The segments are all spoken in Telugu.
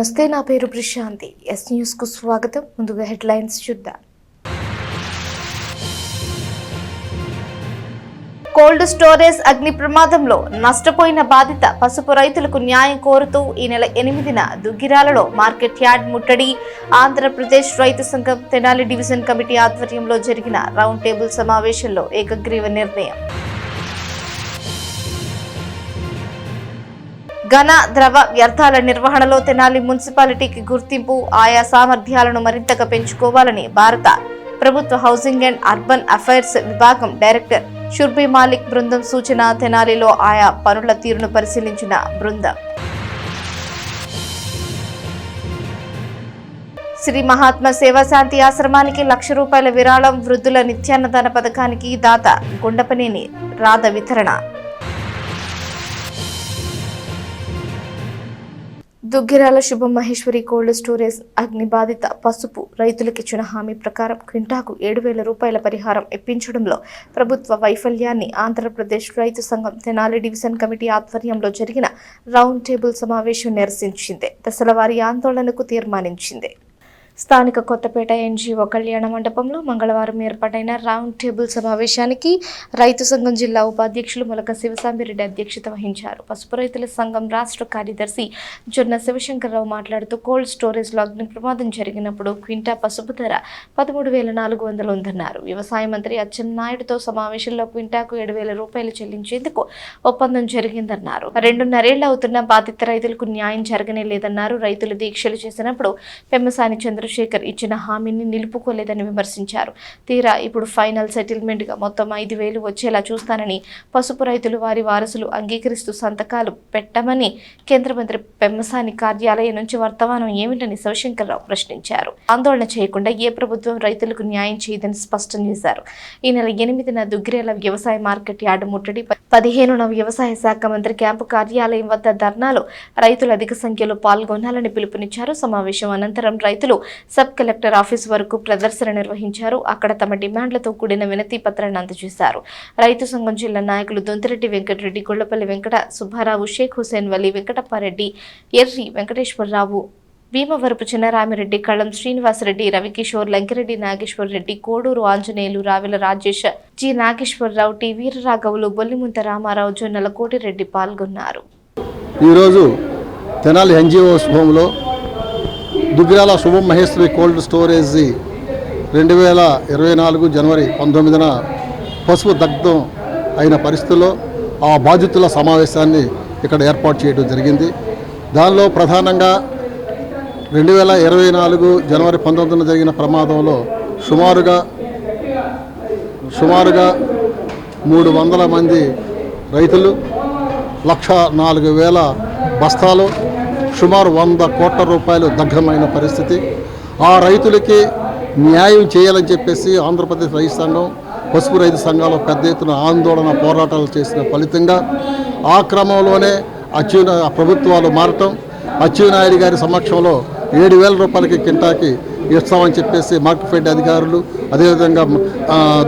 నమస్తే, నా పేరు ప్రశాంతి. ఎస్ న్యూస్ కు స్వాగతం. ముందుగా హెడ్లైన్స్ చూద్దాం. కోల్డ్ స్టోరేజ్ అగ్ని ప్రమాదంలో నష్టపోయిన బాధిత పసుపు రైతులకు న్యాయం కోరుతూ ఈ నెల 8న దుగ్గిరాలలో మార్కెట్ యార్డ్ ముట్టడి. ఆంధ్రప్రదేశ్ రైతు సంఘం తెనాలి డివిజన్ కమిటీ ఆధ్వర్యంలో జరిగిన రౌండ్ టేబుల్ సమావేశంలో ఏకగ్రీవ నిర్ణయం. ఘన ద్రవ వ్యర్థాల నిర్వహణలో తెనాలి మున్సిపాలిటీకి గుర్తింపు, ఆయా సామర్థ్యాలను మరింతగా పెంచుకోవాలని భారత ప్రభుత్వ హౌసింగ్ అండ్ అర్బన్ అఫైర్స్ విభాగం డైరెక్టర్ షుర్బీ మాలిక్ బృందం సూచన. తెనాలిలో ఆయా పనుల తీరును పరిశీలించిన బృందం. శ్రీ మహాత్మా సేవాశాంతి ఆశ్రమానికి ₹1,00,000 విరాళం. వృద్ధుల నిత్యాన్నదాన పథకానికి దాత గుండపనేని రాధ వితరణ. దుగ్గిరాల శుభం మహేశ్వరి కోల్డ్ స్టోరేజ్ అగ్ని బాధిత పసుపు రైతులకు ఇచ్చిన హామీ ప్రకారం క్వింటాకు ₹7,000 పరిహారం ఇప్పించడంలో ప్రభుత్వ వైఫల్యాన్ని ఆంధ్రప్రదేశ్ రైతు సంఘం తెనాలి డివిజన్ కమిటీ ఆధ్వర్యంలో జరిగిన రౌండ్ టేబుల్ సమావేశం నిరసించింది. దశలవారీ ఆందోళనకు తీర్మానించింది. స్థానిక కొత్తపేట ఎన్జీఓ కళ్యాణ మండపంలో మంగళవారం ఏర్పాటైన రౌండ్ టేబుల్ సమావేశానికి రైతు సంఘం జిల్లా ఉపాధ్యక్షులు మొలక శివసాంబిరెడ్డి అధ్యక్షత వహించారు. పసుపు రైతుల సంఘం రాష్ట్ర కార్యదర్శి జొన్న శివశంకర్రావు మాట్లాడుతూ కోల్డ్ స్టోరేజ్లో అగ్ని ప్రమాదం జరిగినప్పుడు క్వింటా పసుపు ధర 13,400 ఉందన్నారు. వ్యవసాయ మంత్రి అచ్చెన్నాయుడుతో సమావేశంలో క్వింటాకు ₹7,000 చెల్లించేందుకు ఒప్పందం జరిగిందన్నారు. 2.5 అవుతున్న బాధిత రైతులకు న్యాయం జరగనే లేదన్నారు. రైతులు దీక్షలు చేసినప్పుడు పెమ్మసాని చంద్రశేఖర్ ఇచ్చిన హామీని నిలుపుకోలేదని విమర్శించారు. తీరా ఇప్పుడు ఫైనల్ సెటిల్మెంట్ గా మొత్తం 5,000 వచ్చేలా చూస్తానని, పసుపు రైతులు వారి వారసులు అంగీకరిస్తూ సంతకాలు పెట్టమని కేంద్ర మంత్రి పెమ్మసాని కార్యాలయం నుంచి వర్తమానం ఏమిటని శివశంకర్రావు ప్రశ్నించారు. ఆందోళన చేయకుండా ఏ ప్రభుత్వం రైతులకు న్యాయం చేయదని స్పష్టం చేశారు. ఈ నెల 8న దుగ్గిరాల వ్యవసాయ మార్కెట్ యార్డు ముట్టడి, 15న వ్యవసాయ శాఖ మంత్రి క్యాంపు కార్యాలయం వద్ద ధర్నాలో రైతులు అధిక సంఖ్యలో పాల్గొనాలని పిలుపునిచ్చారు. సమావేశం అనంతరం రైతులు సబ్ కలెక్టర్ ఆఫీస్ వరకు ప్రదర్శన నిర్వహించారు. అక్కడ తమ డిమాండ్లతో కూడిన వినతి పత్రాన్ని అందజేశారు. రైతు సంఘం జిల్లా నాయకులు దొంతిరెడ్డి వెంకటరెడ్డి, గొల్లపల్లి వెంకట సుబ్బారావు, షేక్ హుసేన్ వలి, వెంకటప్పారెడ్డి, ఎర్రి వెంకటేశ్వరరావు, భీమవరపు చిన్నరామిరెడ్డి, కళం శ్రీనివాసరెడ్డి, రవికిషోర్, లంకిరెడ్డి నాగేశ్వరరెడ్డి, కోడూరు ఆంజనేయులు, రావిల రాజేష్, జి నాగేశ్వరరావు, టి వీరరాఘవులు, బొల్లిముంత రామారావు, జొన్నల కోటిరెడ్డి పాల్గొన్నారు. ఈరోజు తెనాలి ఎన్జీఓ శుభంలో దుగ్గిరాల శుభం మహేశ్వరి కోల్డ్ స్టోరేజ్ 2024 జనవరి 19న పసుపు దగ్ధం అయిన పరిస్థితుల్లో ఆ బాధితుల సమావేశాన్ని ఇక్కడ ఏర్పాటు చేయడం జరిగింది. దానిలో ప్రధానంగా 2024 జనవరి 19న జరిగిన ప్రమాదంలో సుమారుగా 300 మంది రైతులు, 1,04,000 బస్తాలు, సుమారు ₹100 కోట్ల దగ్ధమైన పరిస్థితి. ఆ రైతులకి న్యాయం చేయాలని చెప్పేసి ఆంధ్రప్రదేశ్ రైతు సంఘం, పసుపు రైతు సంఘాలు పెద్ద ఎత్తున ఆందోళన పోరాటాలు చేసిన ఫలితంగా ఆ క్రమంలోనే ప్రభుత్వాలు మారటం, అచ్చెన్నాయుడు గారి సమక్షంలో ₹7,000 కింటాకి ఇస్తామని చెప్పేసి మార్కెట్ అధికారులు, అదేవిధంగా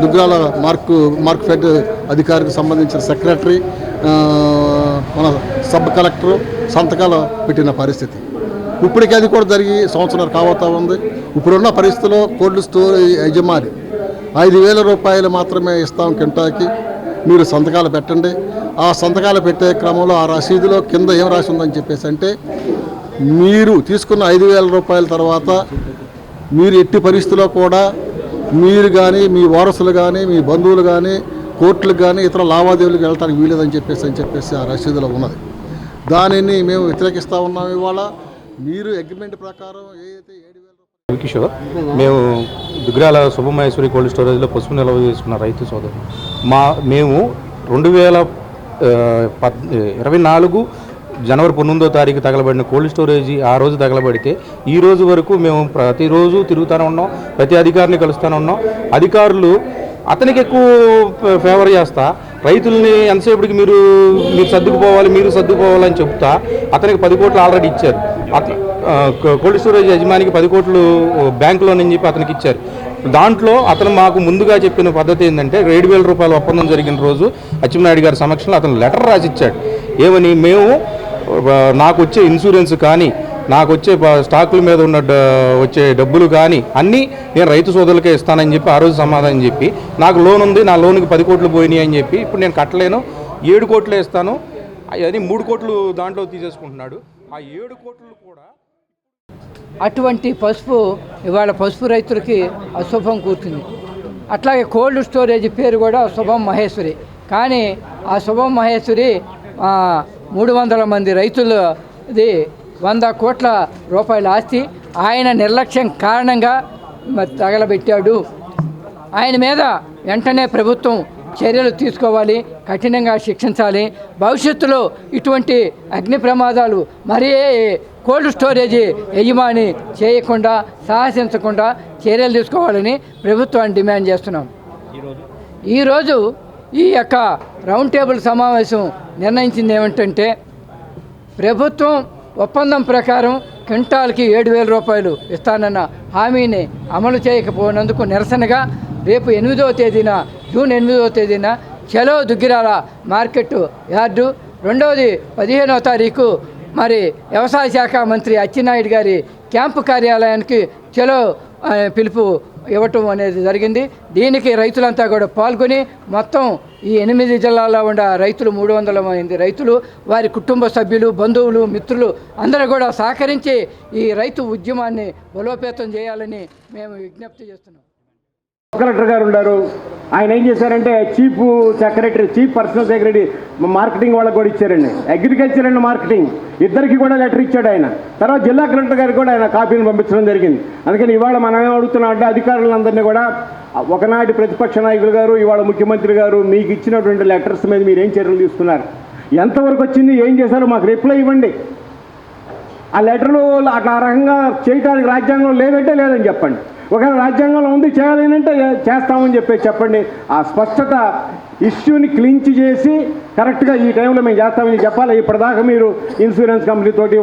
దుగ్గిరాల మార్కెట్ అధికారికి సంబంధించిన సెక్రటరీ, మన సబ్ కలెక్టర్ సంతకాలు పెట్టిన పరిస్థితి. ఇప్పటికీ అది కూడా జరిగి సంవత్సరం కావతా ఉంది. ఇప్పుడున్న పరిస్థితిలో కోల్డ్ స్టోర్ యజమాని ₹5,000 మాత్రమే ఇస్తాం కింటాకి, మీరు సంతకాలు పెట్టండి. ఆ సంతకాలు పెట్టే క్రమంలో ఆ రసీదులో కింద ఏం రాసి ఉందని చెప్పేసి అంటే, మీరు తీసుకున్న ₹5,000 తర్వాత మీరు ఎట్టి పరిస్థితిలో కూడా మీరు కానీ, మీ వారసులు కానీ, మీ బంధువులు కానీ కోర్టులకు కానీ ఇతర లావాదేవీలకు వెళ్ళడానికి వీలేదని చెప్పేసి ఆ రసీదులో ఉన్నది. దానిని మేము వ్యతిరేకిస్తూ ఉన్నాం. ఇవాళ మీరు అగ్రిమెంట్ ప్రకారం ఏదైతే రవికిషోర్, మేము దుగ్గిరాల శుభమహేశ్వరి కోల్డ్ స్టోరేజ్లో పసుపు నిల్వ చేసుకున్న రైతు సోదరు. మేము 2024 జనవరి 19వ తారీఖు తగలబడిన కోల్డ్ స్టోరేజీ ఆ రోజు తగలబడితే ఈ రోజు వరకు మేము ప్రతిరోజు తిరుగుతూనే ఉన్నాం, ప్రతి అధికారిని కలుస్తూనే ఉన్నాం. అధికారులు అతనికి ఎక్కువ ఫేవర్ చేస్తా రైతుల్ని ఎంతసేపటికి మీరు సర్దుకుపోవాలని చెప్తా అతనికి 10 కోట్లు ఆల్రెడీ ఇచ్చారు. కోల్డ్ స్టోరేజ్ యజమానికి 10 కోట్లు బ్యాంకులో అని చెప్పి అతనికి ఇచ్చారు. దాంట్లో అతను మాకు ముందుగా చెప్పిన పద్ధతి ఏంటంటే ₹7,000 ఒప్పందం జరిగిన రోజు అచ్చెన్నాయుడు గారి సమక్షంలో అతను లెటర్ రాసిచ్చాడు. ఏమని, మేము నాకు వచ్చే ఇన్సూరెన్స్ కానీ నాకు వచ్చే స్టాకుల మీద ఉన్న వచ్చే డబ్బులు కానీ అన్నీ నేను రైతు సోదరులకే ఇస్తానని చెప్పి ఆ రోజు సమాధానం చెప్పి నాకు లోన్ ఉంది, నా లోన్కి 10 కోట్లు పోయినాయి అని చెప్పి ఇప్పుడు నేను కట్టలేను, 7 కోట్లే ఇస్తాను అది 3 కోట్లు దాంట్లో తీసేసుకుంటున్నాడు. ఆ 7 కోట్లు కూడా అటువంటి పసుపు ఇవాళ పసుపు రైతులకి అశుభం కూర్చుంది. అట్లాగే కోల్డ్ స్టోరేజ్ పేరు కూడా శుభం మహేశ్వరి. కానీ ఆ శుభం మహేశ్వరి 300 మంది రైతులది 100 కోట్ల రూపాయల ఆస్తి ఆయన నిర్లక్ష్యం కారణంగా తగలబెట్టాడు. ఆయన మీద వెంటనే ప్రభుత్వం చర్యలు తీసుకోవాలి, కఠినంగా శిక్షించాలి. భవిష్యత్తులో ఇటువంటి అగ్ని ప్రమాదాలు మరీ కోల్డ్ స్టోరేజ్ యజమాని చేయకుండా, సాహసించకుండా చర్యలు తీసుకోవాలని ప్రభుత్వాన్ని డిమాండ్ చేస్తున్నాం. ఈరోజు ఈ యొక్క రౌండ్ టేబుల్ సమావేశం నిర్ణయించింది ఏమిటంటే, ప్రభుత్వం ఒప్పందం ప్రకారం క్వింటాల్కి 7,000 రూపాయలు ఇస్తానన్న హామీని అమలు చేయకపోయినందుకు నిరసనగా రేపు 8వ తేదీన జూన్ 8వ తేదీన చలో దుగ్గిరాల మార్కెట్ యార్డు, రెండవది 15వ తారీఖు మరి వ్యవసాయ శాఖ మంత్రి అచ్చెన్నాయుడు గారి క్యాంపు కార్యాలయానికి చలో పిలుపు ఇవ్వటం అనేది జరిగింది. దీనికి రైతులంతా కూడా పాల్గొని మొత్తం ఈ 8 జిల్లాల్లో ఉన్న రైతులు 300 మంది రైతులు, వారి కుటుంబ సభ్యులు, బంధువులు, మిత్రులు అందరూ కూడా సహకరించి ఈ రైతు ఉద్యమాన్ని బలోపేతం చేయాలని మేము విజ్ఞప్తి చేస్తున్నాం. కలెక్టర్ గారు ఉన్నారు, ఆయన ఏం చేశారంటే చీఫ్ పర్సనల్ సెక్రటరీ మార్కెటింగ్ వాళ్ళకి కూడా ఇచ్చారండి. అగ్రికల్చర్ అండ్ మార్కెటింగ్ ఇద్దరికి కూడా లెటర్ ఇచ్చాడు ఆయన. తర్వాత జిల్లా కలెక్టర్ గారికి కూడా ఆయన కాపీని పంపించడం జరిగింది. అందుకని ఇవాళ మనం ఏం అడుగుతున్నాం అంటే అధికారులందరినీ కూడా, ఒకనాటి ప్రతిపక్ష నాయకులు గారు, ఇవాళ ముఖ్యమంత్రి గారు మీకు ఇచ్చినటువంటి లెటర్స్ మీద మీరు ఏం చర్యలు తీసుకున్నారు, ఎంతవరకు వచ్చింది, ఏం చేశారో మాకు రిప్లై ఇవ్వండి. ఆ లెటర్లు అట్లా ఆ రకంగా చేయడానికి రాజ్యాంగంలో లేదంటే లేదని చెప్పండి. ఒకవేళ రాజ్యాంగంలో ఉంది చేయాలంటే చేస్తామని చెప్పండి. ఆ స్పష్టత ఇష్యూని క్లించ్ చేసి కరెక్ట్గా ఈ టైంలో మేము చేస్తామని చెప్పాలి. ఇప్పటిదాకా మీరు ఇన్సూరెన్స్ కంపెనీతోటి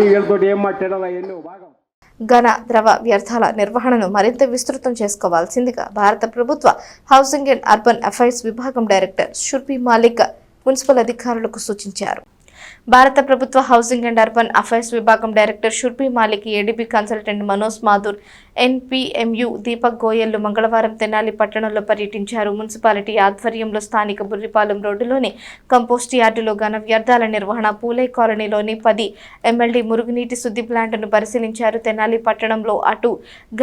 వీళ్ళతోటి ఏం మాట్లాడాలి అవన్నీ భాగం. ఘన ద్రవ వ్యర్థాల నిర్వహణను మరింత విస్తృతం చేసుకోవాల్సిందిగా భారత ప్రభుత్వ హౌసింగ్ అండ్ అర్బన్ అఫైర్స్ విభాగం డైరెక్టర్ షుర్బీ మాలిక్ మున్సిపల్ అధికారులకు సూచించారు. భారత ప్రభుత్వ హౌసింగ్ అండ్ అర్బన్ అఫైర్స్ విభాగం director Shurbi Malik, ADB consultant Manoj Mathur, NPMU Deepak గోయల్లు మంగళవారం తెనాలి పట్టణంలో పర్యటించారు. మున్సిపాలిటీ ఆధ్వర్యంలో స్థానిక బుర్రిపాలెం రోడ్డులోని కంపోస్ట్ యార్డులో ఘన వ్యర్థాల నిర్వహణ, పూలే కాలనీలోని 10 MLD మురుగునీటి శుద్ధి ప్లాంట్ను పరిశీలించారు. తెనాలి పట్టణంలో అటు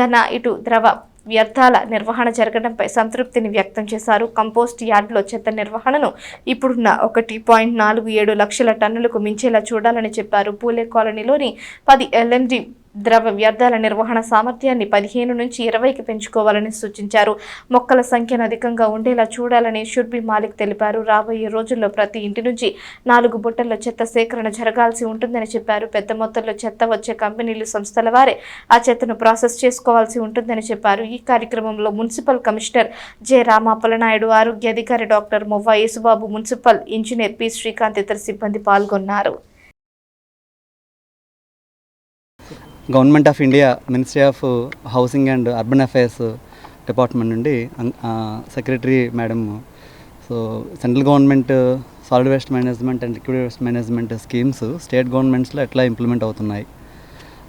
ఘన ఇటు ద్రవ వ్యర్థాల నిర్వహణ జరగడంపై సంతృప్తిని వ్యక్తం చేశారు. కంపోస్ట్ యార్డులో చెత్త నిర్వహణను ఇప్పుడున్న 1.47 లక్షల టన్నులకు మించేలా చూడాలని చెప్పారు. పూలే కాలనీలోని 10 LNG ద్రవ వ్యర్థాల నిర్వహణ సామర్థ్యాన్ని 15 నుంచి 20కి పెంచుకోవాలని సూచించారు. మొక్కల సంఖ్యను అధికంగా ఉండేలా చూడాలని షుర్బీ మాలిక్ తెలిపారు. రాబోయే రోజుల్లో ప్రతి ఇంటి నుంచి 4 బుట్టల్లో చెత్త సేకరణ జరగాల్సి ఉంటుందని చెప్పారు. పెద్ద మొత్తంలో చెత్త వచ్చే కంపెనీలు, సంస్థల వారే ఆ చెత్తను ప్రాసెస్ చేసుకోవాల్సి ఉంటుందని చెప్పారు. ఈ కార్యక్రమంలో మున్సిపల్ కమిషనర్ జె రామాపలనాయుడు, ఆరోగ్య అధికారి doctor Movva Yesubabu, municipal engineer P Srikanth ఇతర సిబ్బంది పాల్గొన్నారు. Government of India ministry of housing and urban affairs department నుండి secretary madam, so central government solid waste management and liquid waste management schemes state గవర్నమెంట్స్లో ఎట్లా ఇంప్లిమెంట్ అవుతున్నాయి,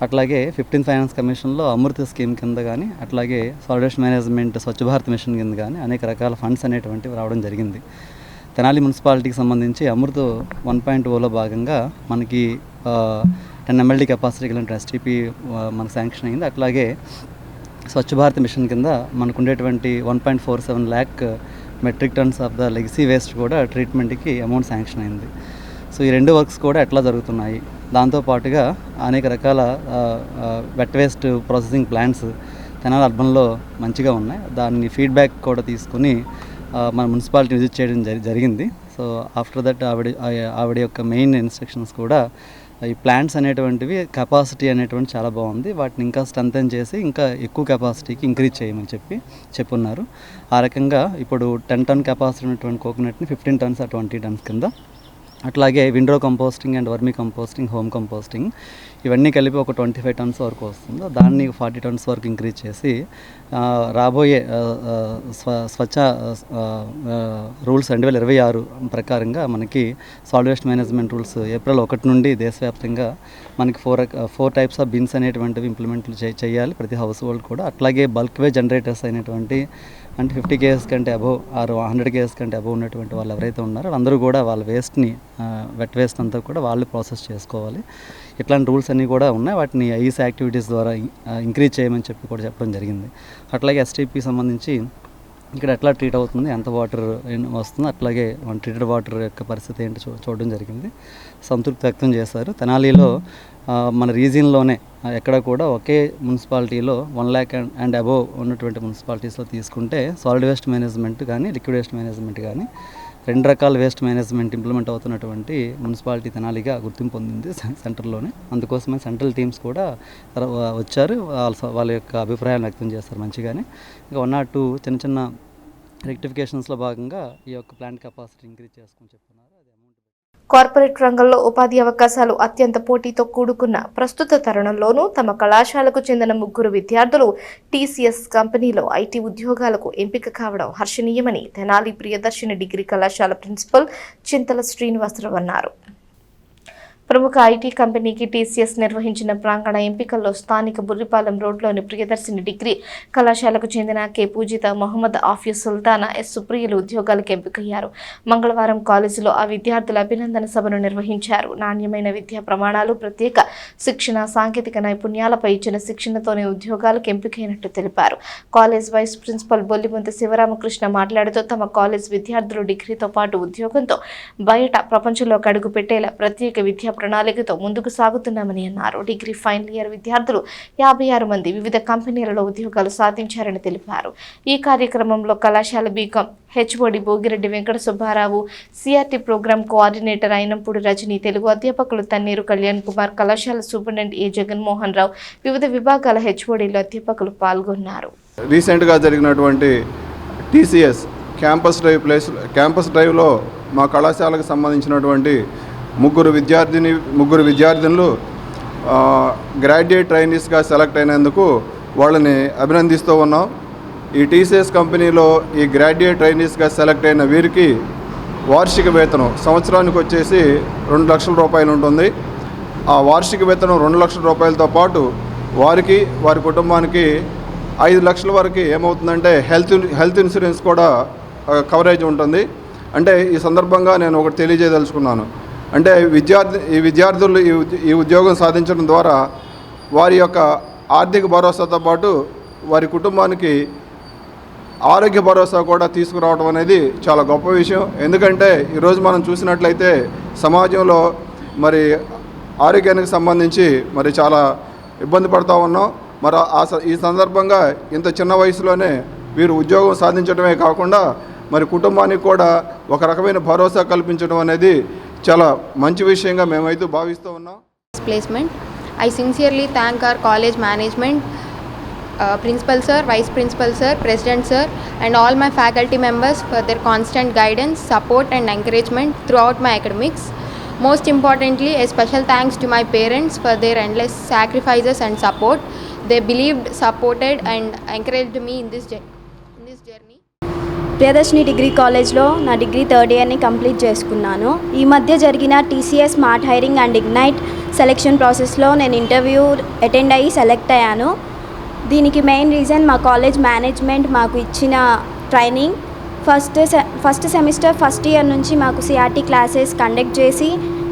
అట్లాగే 15th ఫైనాన్స్ కమిషన్లో అమృత స్కీమ్ కింద కానీ, అట్లాగే solid waste management Swachh Bharat machine కింద కానీ అనేక రకాల ఫండ్స్ అనేటువంటివి రావడం జరిగింది. తెనాలి మున్సిపాలిటీకి సంబంధించి అమృత 1.0లో భాగంగా మనకి 10 MLD కెపాసిటీ కలిగిన STP మనకు శాంక్షన్ అయింది. అట్లాగే స్వచ్ఛ భారత్ మిషన్ కింద మనకు ఉండేటువంటి 1.47 lakh metric tons of the legacy waste కూడా ట్రీట్మెంట్కి అమౌంట్ శాంక్షన్ అయింది. సో ఈ 2 వర్క్స్ కూడా ఎట్లా జరుగుతున్నాయి, దాంతోపాటుగా అనేక రకాల wet waste processing plants Tenali అర్బన్లో మంచిగా ఉన్నాయి. దాన్ని ఫీడ్బ్యాక్ కూడా తీసుకుని మన మున్సిపాలిటీ విజిట్ చేయడం జరిగింది. సో ఆఫ్టర్ దట్ ఆవిడ యొక్క మెయిన్ ఇన్స్ట్రక్షన్స్ కూడా ఈ ప్లాంట్స్ అనేటువంటివి కెపాసిటీ అనేటువంటి చాలా బాగుంది, వాటిని ఇంకా స్ట్రెంథెన్ చేసి ఇంకా ఎక్కువ కెపాసిటీకి ఇంక్రీజ్ చేయమని చెప్పున్నారు. ఆ రకంగా ఇప్పుడు 10 ton కెపాసిటీ ఉన్నటువంటి కోకోనట్ని 15 tons 20 tons కింద అట్లాగే windrow composting and vermi composting, home composting ఇవన్నీ కలిపి ఒక 25 టన్స్ వరకు వస్తుంది. దాన్ని 40 టన్స్ వరకు ఇంక్రీజ్ చేసి రాబోయే స్వచ్ఛ రూల్స్ 2026 ప్రకారంగా మనకి solid waste management rules April 1 నుండి దేశవ్యాప్తంగా మనకి 4 టైప్స్ ఆఫ్ బిన్స్ అనేటువంటివి ఇంప్లిమెంట్లు చేయాలి ప్రతి హౌస్ హోల్డ్ కూడా. అట్లాగే బల్క్ వే జనరేటర్స్ అయినటువంటి అంటే 50 kgs కంటే అబోవ్ ఆర్ 100 kgs కంటే అబోవ్ ఉన్నటువంటి వాళ్ళు ఎవరైతే ఉన్నారో వాళ్ళందరూ కూడా వాళ్ళ వేస్ట్ని వెట్ వేస్ట్ అంతా కూడా వాళ్ళు ప్రాసెస్ చేసుకోవాలి. ఇట్లాంటి రూల్స్ అన్నీ కూడా ఉన్నాయి. వాటిని ఐస్ యాక్టివిటీస్ ద్వారా ఇంక్రీజ్ చేయమని చెప్పి కూడా చెప్పడం జరిగింది. అట్లాగే ఎస్టీపీ సంబంధించి ఇక్కడ ఎట్లా ట్రీట్ అవుతుంది, ఎంత వాటర్ వస్తుంది, అట్లాగే ట్రీటెడ్ వాటర్ యొక్క పరిస్థితి ఏంటి చూడడం జరిగింది. సంతృప్తి వ్యక్తం చేశారు. తెనాలిలో మన రీజియన్లోనే ఎక్కడ కూడా ఒకే మున్సిపాలిటీలో 1 lakh అండ్ అబోవ్ ఉన్నటువంటి మున్సిపాలిటీస్లో తీసుకుంటే సాలిడ్ వేస్ట్ మేనేజ్మెంట్ కానీ లిక్విడ్ వేస్ట్ మేనేజ్మెంట్ కానీ 2 రకాల వేస్ట్ మేనేజ్మెంట్ ఇంప్లిమెంట్ అవుతున్నటువంటి మున్సిపాలిటీ తెనాలిగా గుర్తింపు పొందింది సెంటర్లోనే. అందుకోసమే సెంట్రల్ టీమ్స్ కూడా వచ్చారు, వాళ్ళ యొక్క అభిప్రాయాలు వ్యక్తం చేస్తారు మంచిగానే. ఇంకా 1 or 2 చిన్న రెక్టిఫికేషన్స్లో భాగంగా ఈ యొక్క ప్లాంట్ కెపాసిటీ ఇంక్రీజ్ చేసుకుని చెప్తున్నారు. అది అమౌంట్ కార్పొరేట్ రంగంలో ఉపాధి అవకాశాలు అత్యంత పోటీతో కూడుకున్న ప్రస్తుత తరుణంలోనూ తమ కళాశాలకు చెందిన 3 విద్యార్థులు టీసీఎస్ కంపెనీలో ఐటీ ఉద్యోగాలకు ఎంపిక కావడం హర్షణీయమని తెనాలి ప్రియదర్శిని డిగ్రీ కళాశాల ప్రిన్సిపల్ చింతల శ్రీనివాసరావు అన్నారు. ప్రముఖ ఐటీ కంపెనీకి టీసీఎస్ నిర్వహించిన ప్రాంగణ ఎంపికల్లో స్థానిక బుర్రిపాలెం రోడ్లోని ప్రియదర్శిని డిగ్రీ కళాశాలకు చెందిన కె పూజిత, మొహమ్మద్ ఆఫీస్ సుల్తానా, ఎస్ సుప్రియలు ఉద్యోగాలకు ఎంపికయ్యారు. మంగళవారం కాలేజీలో ఆ విద్యార్థుల అభినందన సభను నిర్వహించారు. నాణ్యమైన విద్యా ప్రమాణాలు, ప్రత్యేక శిక్షణ, సాంకేతిక నైపుణ్యాలపై ఇచ్చిన శిక్షణతోనే ఉద్యోగాలకు ఎంపికైనట్టు తెలిపారు. College vice principal Bollimuntha Sivaramakrishna మాట్లాడుతూ తమ కాలేజ్ విద్యార్థులు డిగ్రీతో పాటు ఉద్యోగంతో బయట ప్రపంచంలోకి అడుగు పెట్టేలా ప్రత్యేక విద్యా ప్రణాళికతో ముందుకు సాగుతున్నామని అన్నారు. డిగ్రీ ఫైనల్ ఇయర్ విద్యార్థులు 56 మంది వివిధ కంపెనీలలో ఉద్యోగాలు సాధించారని తెలిపారు. ఈ కార్యక్రమంలో కళాశాల BCom HOD Bhogireddy Venkata Subbarao, CRT program coordinator Ayinampudi Rajani, Telugu అధ్యాపకులు తన్నీరు కళ్యాణ్ కుమార్, కళాశాల సూపరింటెండెంట్ ఏ జగన్మోహన్ రావు, వివిధ విభాగాల హెచ్ఓడీలు, అధ్యాపకులు పాల్గొన్నారు. రీసెంట్గా జరిగినటువంటి టీసీఎస్ క్యాంపస్ డ్రైవ్లో మా కళాశాలకు సంబంధించినటువంటి 3 విద్యార్థినులు గ్రాడ్యుయేట్ ట్రైనీస్గా సెలెక్ట్ అయినందుకు వాళ్ళని అభినందిస్తూ ఉన్నాం. ఈ టీసీఎస్ కంపెనీలో ఈ గ్రాడ్యుయేట్ ట్రైనీస్గా సెలెక్ట్ అయిన వీరికి వార్షిక వేతనం సంవత్సరానికి వచ్చేసి 2 లక్షల రూపాయలు ఉంటుంది. ఆ వార్షిక వేతనం 2 లక్షల రూపాయలతో పాటు వారికి, వారి కుటుంబానికి 5 లక్షల వరకు ఏమవుతుందంటే హెల్త్ ఇన్సూరెన్స్ కూడా కవరేజ్ ఉంటుంది. అంటే ఈ సందర్భంగా నేను ఒకటి తెలియజేయదలుచుకున్నాను. అంటే ఈ విద్యార్థులు ఈ ఉద్యోగం సాధించడం ద్వారా వారి యొక్క ఆర్థిక భరోసాతో పాటు వారి కుటుంబానికి ఆరోగ్య భరోసా కూడా తీసుకురావడం అనేది చాలా గొప్ప విషయం. ఎందుకంటే ఈరోజు మనం చూసినట్లయితే సమాజంలో మరి ఆరోగ్యానికి సంబంధించి మరి చాలా ఇబ్బంది పడుతూ ఉన్నాం. మరి ఈ సందర్భంగా ఇంత చిన్న వయసులోనే వీరు ఉద్యోగం సాధించడమే కాకుండా మరి కుటుంబానికి కూడా ఒక రకమైన భరోసా కల్పించడం అనేది చాలా మంచి విషయంగా మేమైతే భావిస్తూ ఉన్నాం. Placement. I sincerely thank our college management, principal sir, vice principal sir, president sir and all my faculty members for their constant guidance, support and encouragement throughout my academics. Most importantly, a special thanks to my parents for their endless sacrifices and support. They believed, supported and encouraged me in this journey. Priyadarshini degree కాలేజ్లో నా డిగ్రీ 3rd ఇయర్ని కంప్లీట్ చేసుకున్నాను. ఈ మధ్య జరిగిన TCS smart hiring and ignite selection ప్రాసెస్లో నేను ఇంటర్వ్యూ అటెండ్ అయ్యి సెలెక్ట్ అయ్యాను. దీనికి మెయిన్ రీజన్ మా కాలేజ్ మేనేజ్మెంట్ మాకు ఇచ్చిన training. First semester first year నుంచి మాకు సిఆర్టీ క్లాసెస్ కండక్ట్ చేసి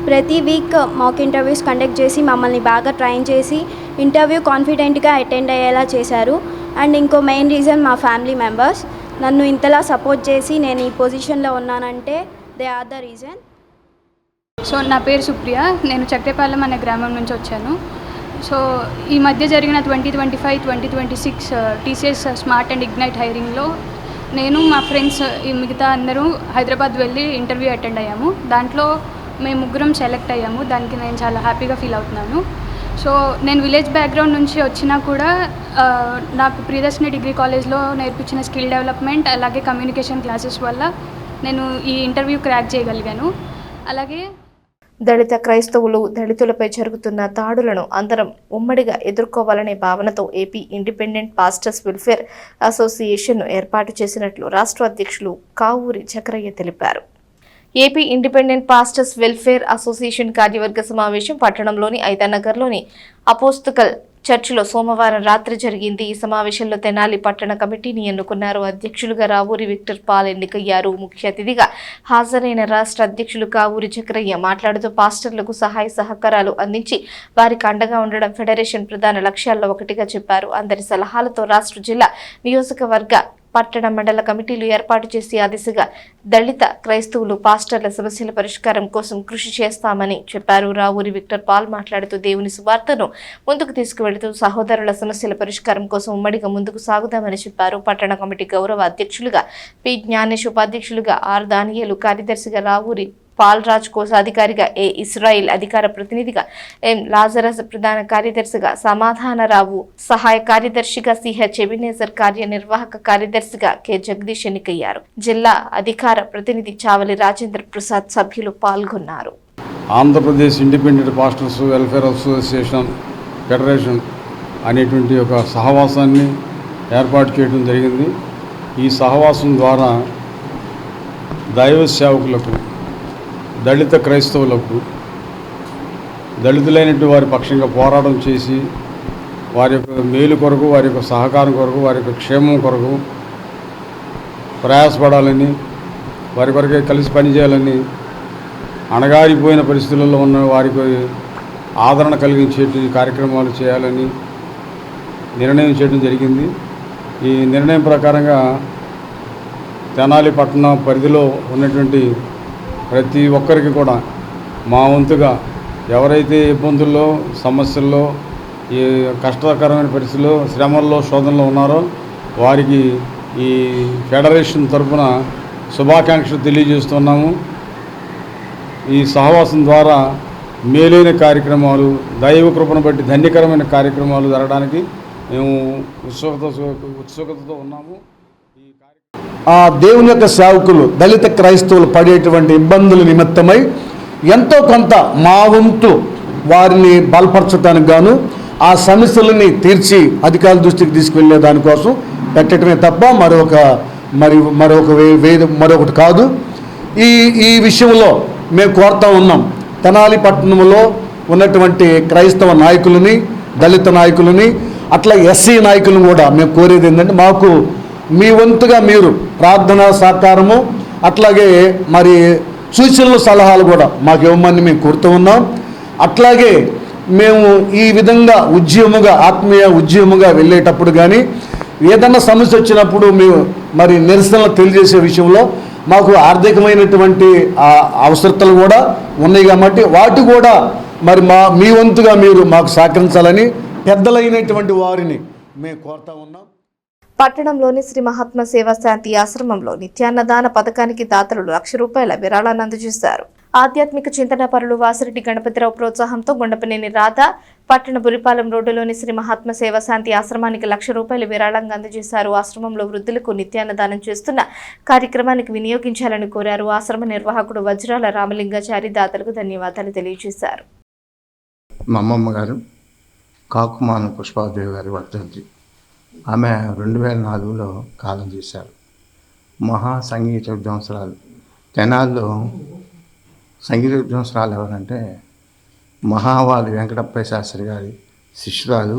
ప్రతి వీక్ మాక్ ఇంటర్వ్యూస్ కండక్ట్ చేసి మమ్మల్ని బాగా ట్రైన్ చేసి ఇంటర్వ్యూ కాన్ఫిడెంట్గా అటెండ్ అయ్యేలా చేశారు. అండ్ ఇంకో మెయిన్ రీజన్ మా ఫ్యామిలీ మెంబర్స్ నన్ను ఇంతలా సపోర్ట్ చేసి నేను ఈ పొజిషన్లో ఉన్నానంటే they are the reason. So నా పేరు సుప్రియ, నేను చక్రేపాలెం అనే గ్రామం నుంచి వచ్చాను. సో ఈ మధ్య జరిగిన 2025-2026 టీసీఎస్ స్మార్ట్ అండ్ ఇగ్నైట్ హైరింగ్లో నేను మా ఫ్రెండ్స్ మిగతా అందరూ హైదరాబాద్ వెళ్ళి ఇంటర్వ్యూ అటెండ్ అయ్యాము. దాంట్లో మేము 3 సెలెక్ట్ అయ్యాము. దానికి నేను చాలా హ్యాపీగా ఫీల్ అవుతున్నాను. సో నేను విలేజ్ బ్యాక్గ్రౌండ్ నుంచి వచ్చినా కూడా నాకు ప్రియదర్శిని డిగ్రీ కాలేజ్లో నేర్పించిన స్కిల్ డెవలప్మెంట్ అలాగే కమ్యూనికేషన్ క్లాసెస్ వల్ల నేను ఈ ఇంటర్వ్యూ క్రాక్ చేయగలిగాను. అలాగే దళిత క్రైస్తవులు దళితులపై జరుగుతున్న దాడులను అందరం ఉమ్మడిగా ఎదుర్కోవాలనే భావనతో ఏపీ ఇండిపెండెంట్ పాస్టర్స్ వెల్ఫేర్ అసోసియేషన్ను ఏర్పాటు చేసినట్లు రాష్ట్ర అధ్యక్షులు కావూరి చక్రయ్య తెలిపారు. AP independent pastors welfare association కార్యవర్గ సమావేశం పట్టణంలోని ఐతానగర్లోని అపోస్తకల్ చర్చిలో సోమవారం రాత్రి జరిగింది. ఈ సమావేశంలో తెనాలి పట్టణ కమిటీని ఎన్నుకున్నారు. అధ్యక్షులుగా రావూరి విక్టర్ పాల్ ఎన్నికయ్యారు. ముఖ్య అతిథిగా హాజరైన రాష్ట్ర అధ్యక్షులు కావూరి చక్రయ్య మాట్లాడుతూ పాస్టర్లకు సహాయ సహకారాలు అందించి వారికి అండగా ఉండడం ఫెడరేషన్ ప్రధాన లక్ష్యాల్లో ఒకటిగా చెప్పారు. అందరి సలహాలతో రాష్ట్ర జిల్లా నియోజకవర్గ పట్టణ మండల కమిటీలు ఏర్పాటు చేసి ఆ దిశగా దళిత క్రైస్తవులు పాస్టర్ల సమస్యల పరిష్కారం కోసం కృషి చేస్తామని చెప్పారు. రావూరి విక్టర్ పాల్ మాట్లాడుతూ దేవుని సువార్తను ముందుకు తీసుకువెళుతూ సహోదరుల సమస్యల పరిష్కారం కోసం ఉమ్మడిగా ముందుకు సాగుదామని చెప్పారు. పట్టణ కమిటీ గౌరవ అధ్యక్షులుగా పి జ్ఞానేష్, ఉపాధ్యక్షులుగా ఆర్ దానియేలు, కార్యదర్శిగా రావూరి పాల్ రాజ్, కోశాధికారిగా ఏ ఇస్రాయిల్, అధికార ప్రతినిధిగా ఎం లాజరస్, ప్రధాన కార్యదర్శిగా సమాధానరావు, సహాయ కార్యదర్శిగా సిహెచ్ ఎబినేజర్, కార్యనిర్వాహక కార్యదర్శిగా కె జగదీష్ ఎన్నికయ్యారు. జిల్లా అధికార ప్రతినిధి చావలి రాజేంద్ర ప్రసాద్ సభ్యులు పాల్గొన్నారు. Andhra Pradesh independent pastors welfare association federation అనేటువంటి ఒక సహవాసాన్ని ఏర్పాటు చేయడం జరిగింది. ఈ సహవాసం ద్వారా దైవ సేవకులకు, దళిత క్రైస్తవులకు, దళితులైనటువంటి వారి పక్షంగా పోరాటం చేసి వారి యొక్క మేలు కొరకు, వారి యొక్క సహకారం కొరకు, వారి యొక్క క్షేమం కొరకు ప్రయాసపడాలని, వారి కొరకే కలిసి పనిచేయాలని, అణగారిపోయిన పరిస్థితుల్లో ఉన్న వారికి ఆదరణ కలిగించే కార్యక్రమాలు చేయాలని నిర్ణయం చేయడం జరిగింది. ఈ నిర్ణయం ప్రకారంగా తెనాలి పట్టణ పరిధిలో ఉన్నటువంటి ప్రతి ఒక్కరికి కూడా మా వంతుగా ఎవరైతే ఇబ్బందుల్లో, సమస్యల్లో, ఈ కష్టకరమైన పరిస్థితుల్లో, శ్రమల్లో, శోధనలో ఉన్నారో వారికి ఈ ఫెడరేషన్ తరఫున శుభాకాంక్షలు తెలియజేస్తున్నాము. ఈ సహవాసం ద్వారా మేలైన కార్యక్రమాలు, దైవ కృపను బట్టి ధన్యకరమైన కార్యక్రమాలు జరగడానికి మేము ఉత్సుకతతో ఉన్నాము. ఆ దేవుని యొక్క సేవకులు దళిత క్రైస్తవులు పడేటువంటి ఇబ్బందుల నిమిత్తమై ఎంతో కొంత మా వంతు వారిని బలపరచడానికి గాను ఆ సమస్యలని తీర్చి అధికారుల దృష్టికి తీసుకువెళ్ళే దానికోసం పెట్టడమే తప్ప మరొకటి కాదు. ఈ విషయంలో మేము కోరుతా ఉన్నాం. తెనాలి పట్టణంలో ఉన్నటువంటి క్రైస్తవ నాయకులని, దళిత నాయకులని, అట్లా ఎస్సీ నాయకులను కూడా మేము కోరేది ఏంటంటే మాకు మీ వంతుగా మీరు ప్రార్థనా సహకారము, అట్లాగే మరి సూచనలు, సలహాలు కూడా మాకు ఇవ్వమని మేము కోరుతూ ఉన్నాం. అట్లాగే మేము ఈ విధంగా ఆత్మీయ ఉద్యమముగా వెళ్ళేటప్పుడు కానీ ఏదన్నా సమస్య వచ్చినప్పుడు మేము మరి నిరసనలు తెలియజేసే విషయంలో మాకు ఆర్థికమైనటువంటి అవసరతలు కూడా ఉన్నాయి కాబట్టి వాటి కూడా మరి మీ వంతుగా మీరు మాకు సహకరించాలని పెద్దలైనటువంటి వారిని మేము కోరుతా ఉన్నాం. పట్టణంలోని శ్రీ మహాత్మ సేవా శాంతి ఆశ్రమంలో నిత్యాన్నదాన పథకానికి దాతలు ₹1,00,000 విరాళాన్ని అందజేశారు. ఆధ్యాత్మిక చింతన పరులు వాసిరెడ్డి గణపతిరావు ప్రోత్సాహంతో గుండపనేని రాధ పట్టణ బురిపాలెం రోడ్డులోని శ్రీ మహాత్మ సేవా శాంతి ఆశ్రమానికి ₹1,00,000 విరాళంగా అందజేశారు. ఆశ్రమంలో వృద్ధులకు నిత్యాన్నదానం చేస్తున్న కార్యక్రమానికి వినియోగించాలని కోరారు. ఆశ్రమ నిర్వాహకుడు వజ్రాల రామలింగాచారి దాతలకు ధన్యవాదాలు తెలియజేశారు. మా అమ్మమ్మ గారు కాకుమాన పుష్పాదేవి గారి వర్ధంతి. ఆమె 2004లో కాలం చేశారు. మహా సంగీత విద్వాంసరాలు. తెనాల్లో సంగీత విద్వాంసరాలు ఎవరంటే మహావాలి వెంకటప్పయ్య శాస్త్రి గారి శిష్యురాలు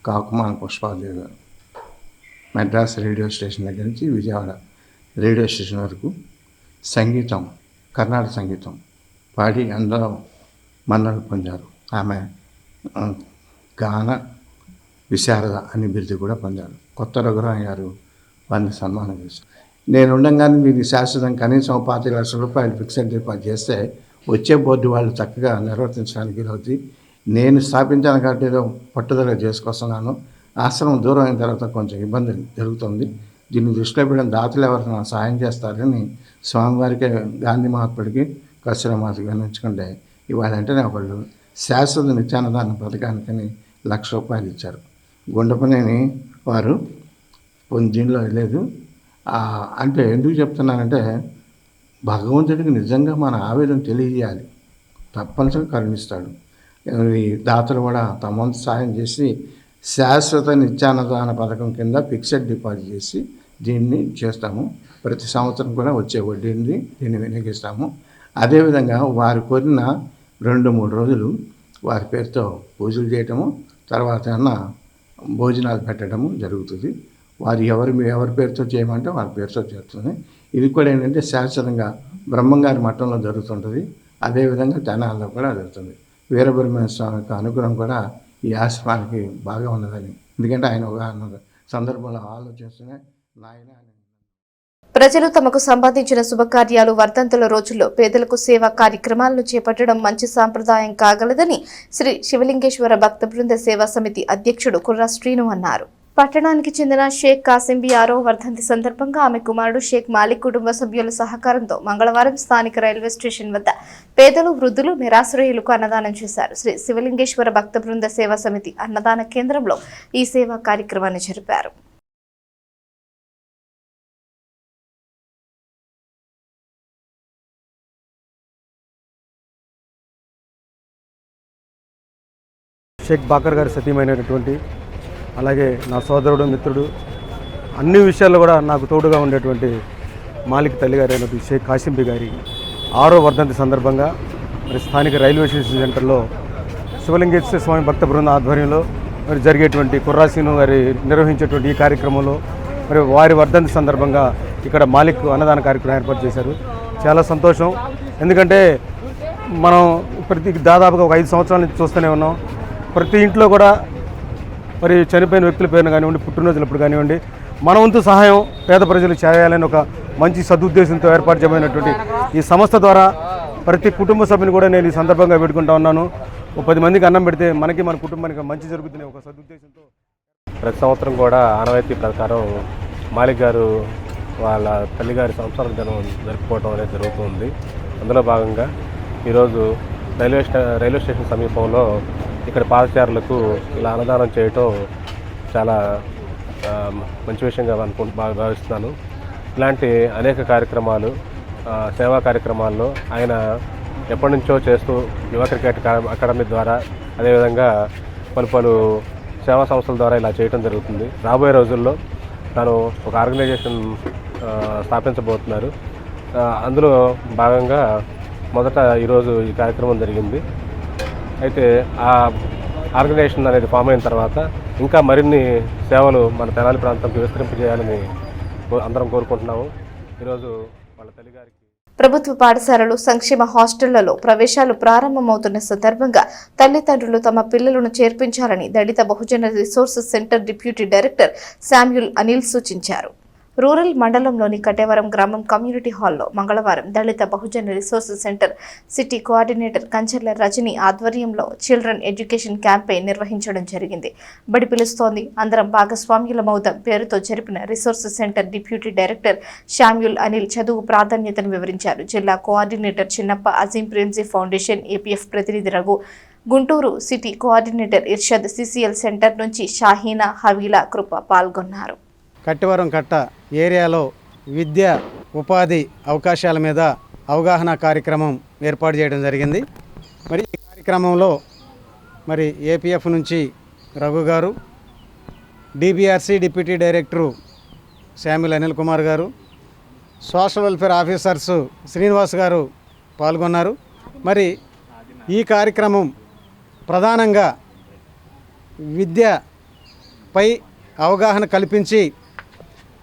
కాకుమాన పుష్పాదేవి గారు. మెడ్రాస్ రేడియో స్టేషన్ దగ్గర నుంచి విజయవాడ రేడియో స్టేషన్ వరకు సంగీతం, కర్ణాటక సంగీతం పాడి అందరూ మన్ననలు పొందారు. ఆమె గాన విశారద అని బిరుదు కూడా పొందారు. కొత్త రఘురామ్ గారు వారిని సన్మానం చేశారు. నేను ఉండగానే దీనికి శాశ్వతం కనీసం ₹25,00,000 ఫిక్స్డ్ డిపాజిట్ చేస్తే వచ్చే బోర్డు వాళ్ళు చక్కగా నిర్వర్తించడానికి వీలవుతుంది. నేను స్థాపించాను కాబట్టి ఏదో పట్టుదల చేసుకొస్తున్నాను. ఆశ్రమం దూరం అయిన తర్వాత కొంచెం ఇబ్బంది జరుగుతుంది. దీన్ని దృష్టిలో పెట్టిన దాతలు ఎవరైనా సాయం చేస్తారని స్వామివారికి, గాంధీ మహాత్ముడికి, కస్తూరమాతకి వినించుకుంటే ఇవాళ వెంటనే వాళ్ళు శాశ్వత నిత్యాన్నదాన పథకానికని ₹1,00,000 ఇచ్చారు. గుండపనేని వారు దీనిలో లేదు. అంటే ఎందుకు చెప్తున్నానంటే భగవంతుడికి నిజంగా మన ఆవేదన తెలియజేయాలి. తప్పనిసరిగా కరుణిస్తాడు. ఈ దాతలు కూడా తమ వంతు సాయం చేసి శాశ్వత నిత్యాన్నదాన పథకం కింద ఫిక్స్డ్ డిపాజిట్ చేసి దీన్ని చేస్తాము. ప్రతి సంవత్సరం కూడా వచ్చే వడ్డీని దీన్ని వినియోగిస్తాము. అదేవిధంగా వారు కోరిన 2-3 రోజులు వారి పేరుతో పూజలు చేయటము, తర్వాత భోజనాలు పెట్టడము జరుగుతుంది. వారు ఎవరి పేరుతో చేయమంటే వారి పేరుతో చేస్తుంది. ఇది కూడా ఏంటంటే శాశ్వతంగా బ్రహ్మంగారి మఠంలో జరుగుతుంటుంది. అదేవిధంగా తెనాల్లో కూడా జరుగుతుంది. వీరబ్రహ్మణ్య స్వామి యొక్క అనుగ్రహం కూడా ఈ ఆశ్రమానికి బాగా ఉన్నదని, ఎందుకంటే ఆయన ఒక సందర్భంలో ఆలోచిస్తూనే నాయన. ప్రజలు తమకు సంబంధించిన శుభకార్యాలు, వర్ధంతుల రోజుల్లో పేదలకు సేవా కార్యక్రమాలను చేపట్టడం మంచి సాంప్రదాయం కాగలదని శ్రీ శివలింగేశ్వర భక్త బృంద సేవా సమితి అధ్యక్షుడు కుర్రా శ్రీను అన్నారు. పట్టణానికి చెందిన షేక్ కాసింబి 6వ వర్ధంతి సందర్భంగా ఆమె కుమారుడు షేక్ మాలిక్ కుటుంబ సభ్యుల సహకారంతో మంగళవారం స్థానిక రైల్వే స్టేషన్ వద్ద పేదలు, వృద్ధులు, నిరాశ్రయులకు అన్నదానం చేశారు. శ్రీ శివలింగేశ్వర భక్త బృంద సేవా సమితి అన్నదాన కేంద్రంలో ఈ సేవా కార్యక్రమాన్ని జరిపారు. షేక్ బాకర్ గారి సతీమైనటువంటి, అలాగే నా సోదరుడు, మిత్రుడు, అన్ని విషయాల్లో కూడా నాకు తోడుగా ఉండేటువంటి మాలిక్ తల్లి గారు అయినటువంటి షేక్ కాసింబి గారి 6వ వర్ధంతి సందర్భంగా మరి స్థానిక రైల్వే స్టేషన్ సెంటర్లో శివలింగేశ్వర స్వామి భక్త బృంద ఆధ్వర్యంలో మరి జరిగేటువంటి కుర్రాసీను గారి నిర్వహించేటువంటి ఈ కార్యక్రమంలో మరి వారి వర్ధంతి సందర్భంగా ఇక్కడ మాలిక్ అన్నదాన కార్యక్రమం ఏర్పాటు చేశారు. చాలా సంతోషం. ఎందుకంటే మనం దాదాపుగా ఒక 5 సంవత్సరాల నుంచి చూస్తూనే ఉన్నాం. ప్రతి ఇంట్లో కూడా మరి చనిపోయిన వ్యక్తుల పేరును కానివ్వండి, పుట్టినరోజులప్పుడు కానివ్వండి, మన వంతు సహాయం పేద ప్రజలకు చేయాలని ఒక మంచి సదుద్దేశంతో ఏర్పాటు చేయబడినటువంటి ఈ సంస్థ ద్వారా ప్రతి కుటుంబ సభ్యుని కూడా నేను ఈ సందర్భంగా పెట్టుకుంటా ఉన్నాను. 10 మందికి అన్నం పెడితే మనకి, మన కుటుంబానికి మంచి జరుగుతుంది ఒక సదుద్దేశంతో. ప్రతి సంవత్సరం కూడా ఆనవాయితీ ప్రకారం మాలిక్ గారు వాళ్ళ తల్లిగారి సంవత్సరాల దినం జరుపుకోవడం అనేది జరుగుతుంది. అందులో భాగంగా ఈరోజు రైల్వే స్టేషన్ సమీపంలో ఇక్కడ పాదచారులకు ఇలా అన్నదానం చేయటం చాలా మంచి విషయంగా భావిస్తున్నాను. ఇలాంటి అనేక కార్యక్రమాలు, సేవా కార్యక్రమాల్లో ఆయన ఎప్పటి నుంచో చేస్తూ యువ క్రికెట్ అకాడమీ ద్వారా, అదేవిధంగా పలు సేవా సంస్థల ద్వారా ఇలా చేయటం జరుగుతుంది. రాబోయే రోజుల్లో తాను ఒక ఆర్గనైజేషన్ స్థాపించబోతున్నారు. అందులో భాగంగా మొదట ఈరోజు ఈ కార్యక్రమం జరిగింది. అయితే ఆ ఆర్గనైజేషన్ అనేది ఫామ్ అయిన తర్వాత ఇంకా మరిన్ని సేవలు మన తెనాలి ప్రాంతంకి విస్తరింపజేయాలని అందరం కోరుకుంటున్నాము. ఈరోజు వాళ్ళ తల్లిగారికి ప్రభుత్వ పాఠశాలలు, సంక్షేమ హాస్టళ్లలో ప్రవేశాలు ప్రారంభమవుతున్న సందర్భంగా తల్లిదండ్రులు తమ పిల్లలను చేర్పించాలని Dalit Bahujan resources centre deputy director Samuel Anil సూచించారు. రూరల్ మండలంలోని కటేవరం గ్రామం కమ్యూనిటీ హాల్లో మంగళవారం Dalit Bahujan resources centre city coordinator Kancharla Rajani ఆధ్వర్యంలో చిల్డ్రన్ ఎడ్యుకేషన్ క్యాంపెయిన్ నిర్వహించడం జరిగింది. బడి పిలుస్తోంది, అందరం భాగస్వామ్యులమవుదాం పేరుతో జరిపిన resources centre deputy director Samuel Anil చదువు ప్రాధాన్యతను వివరించారు. జిల్లా కోఆర్డినేటర్ చిన్నప్ప, అజీం ప్రేమ్జీ ఫౌండేషన్ ఏపీఎఫ్ ప్రతినిధి Raghu, Guntur city coordinator Irshad, CCL centre నుంచి షాహీనా, హవీలా, కృప పాల్గొన్నారు. కట్టవరం కట్ట ఏరియాలో విద్య, ఉపాధి అవకాశాల మీద అవగాహన కార్యక్రమం ఏర్పాటు చేయడం జరిగింది. మరి ఈ కార్యక్రమంలో మరి ఏపీఎఫ్ నుంచి రఘు గారు, DBRC deputy director Samuel Anil Kumar గారు, సోషల్ వెల్ఫేర్ ఆఫీసర్స్ శ్రీనివాస్ గారు పాల్గొన్నారు. మరి ఈ కార్యక్రమం ప్రధానంగా విద్యపై అవగాహన కల్పించి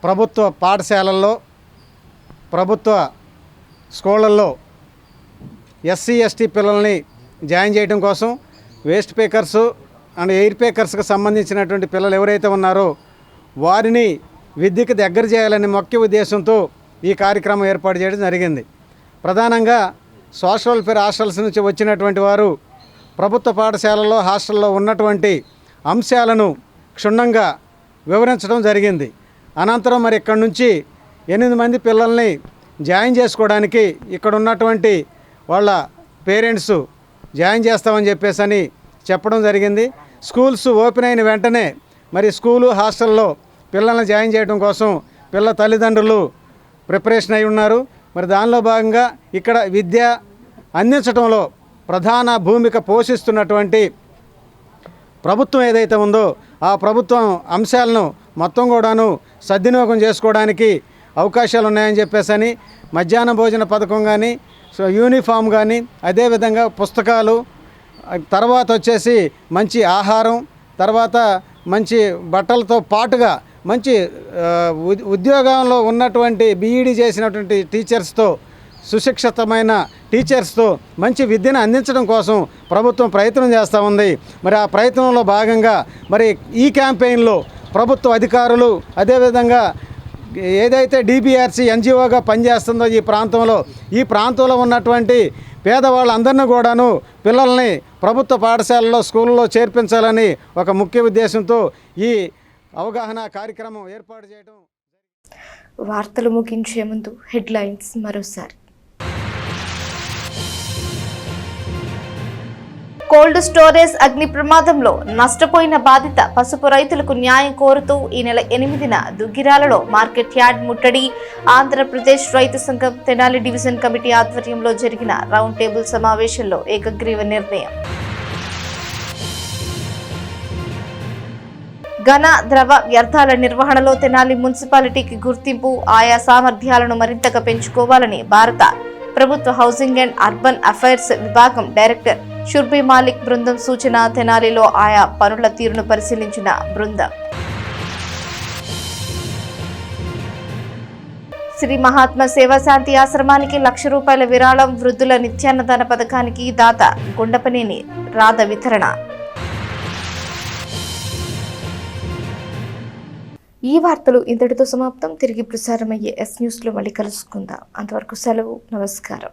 ప్రభుత్వ పాఠశాలల్లో, ప్రభుత్వ స్కూళ్ళల్లో ఎస్సీ ఎస్టీ పిల్లల్ని జాయిన్ చేయడం కోసం వేస్ట్ పేకర్సు అండ్ ఎయిర్ పేకర్స్కి సంబంధించినటువంటి పిల్లలు ఎవరైతే ఉన్నారో వారిని విద్యకు దగ్గర చేయాలనే ముఖ్య ఉద్దేశంతో ఈ కార్యక్రమం ఏర్పాటు చేయడం జరిగింది. ప్రధానంగా సోషల్ వెల్ఫేర్ హాస్టల్స్ నుంచి వచ్చినటువంటి వారు ప్రభుత్వ పాఠశాలల్లో, హాస్టల్లో ఉన్నటువంటి అంశాలను క్షుణ్ణంగా వివరించడం జరిగింది. అనంతరం మరి ఇక్కడ నుంచి 8 మంది పిల్లల్ని జాయిన్ చేసుకోవడానికి ఇక్కడ ఉన్నటువంటి వాళ్ళ పేరెంట్స్ జాయిన్ చేస్తామని చెప్పేసి చెప్పడం జరిగింది. స్కూల్స్ ఓపెన్ అయిన వెంటనే మరి స్కూలు, హాస్టల్లో పిల్లల్ని జాయిన్ చేయడం కోసం పిల్ల తల్లిదండ్రులు ప్రిపరేషన్ అయి ఉన్నారు. మరి దానిలో భాగంగా ఇక్కడ విద్య అందించడంలో ప్రధాన భూమిక పోషిస్తున్నటువంటి ప్రభుత్వం ఏదైతే ఉందో ఆ ప్రభుత్వం అంశాలను మొత్తం కూడాను సద్వినియోగం చేసుకోవడానికి అవకాశాలు ఉన్నాయని చెప్పేసి మధ్యాహ్న భోజన పథకం కానీ యూనిఫామ్ కానీ అదేవిధంగా పుస్తకాలు, తర్వాత వచ్చేసి మంచి ఆహారం, తర్వాత మంచి బట్టలతో పాటుగా మంచి ఉద్యోగంలో ఉన్నటువంటి బీఈడీ చేసినటువంటి టీచర్స్తో, సుశిక్షితమైన టీచర్స్తో మంచి విద్యను అందించడం కోసం ప్రభుత్వం ప్రయత్నం చేస్తూ ఉంది. మరి ఆ ప్రయత్నంలో భాగంగా మరి ఈ క్యాంపెయిన్లో ప్రభుత్వ అధికారులు, అదేవిధంగా ఏదైతే డిబిఆర్సి ఎన్జిఓగా పనిచేస్తుందో ఈ ప్రాంతంలో ఉన్నటువంటి పేదవాళ్ళందరినీ కూడాను పిల్లల్ని ప్రభుత్వ పాఠశాలలో, స్కూళ్ళలో చేర్పించాలని ఒక ముఖ్య ఉద్దేశంతో ఈ అవగాహన కార్యక్రమం ఏర్పాటు చేయడం. వార్తలు ముగించే ముందు హెడ్లైన్స్ మరోసారి. కోల్డ్ స్టోరేజ్ అగ్ని ప్రమాదంలో నష్టపోయిన బాధిత పసుపు రైతులకు న్యాయం కోరుతూ ఈ నెల 8న దుగ్గిరాలలో మార్కెట్ యార్డ్ ముట్టడి. ఆంధ్రప్రదేశ్ రైతు సంఘం తెనాలి డివిజన్ కమిటీ ఆధ్వర్యంలో జరిగిన రౌండ్ టేబుల్ సమావేశంలో ఏకగ్రీవ నిర్ణయం. ఘన ద్రవ వ్యర్థాల నిర్వహణలో తెనాలి మున్సిపాలిటీకి గుర్తింపు, ఆయా సామర్థ్యాలను మరింతగా పెంచుకోవాలని భారత ప్రభుత్వ హౌసింగ్ అండ్ అర్బన్ అఫైర్స్ విభాగం డైరెక్టర్ షుర్బీ మాలిక్ బృందం సూచన. తెనాలిలో ఆయా పనుల తీరును పరిశీలించిన బృందం. శ్రీ మహాత్మా సేవాశాంతి ఆశ్రమానికి ₹1,00,000 విరాళం. వృద్ధుల నిత్యాన్నదాన పథకానికి దాత గుండపనేని రాధ వితరణ. ఈ వార్తలు ఇంతటితో సమాప్తం. తిరిగి ప్రసారమయ్యే ఎస్ న్యూస్లో మళ్ళీ కలుసుకుందాం. అంతవరకు సెలవు. నమస్కారం.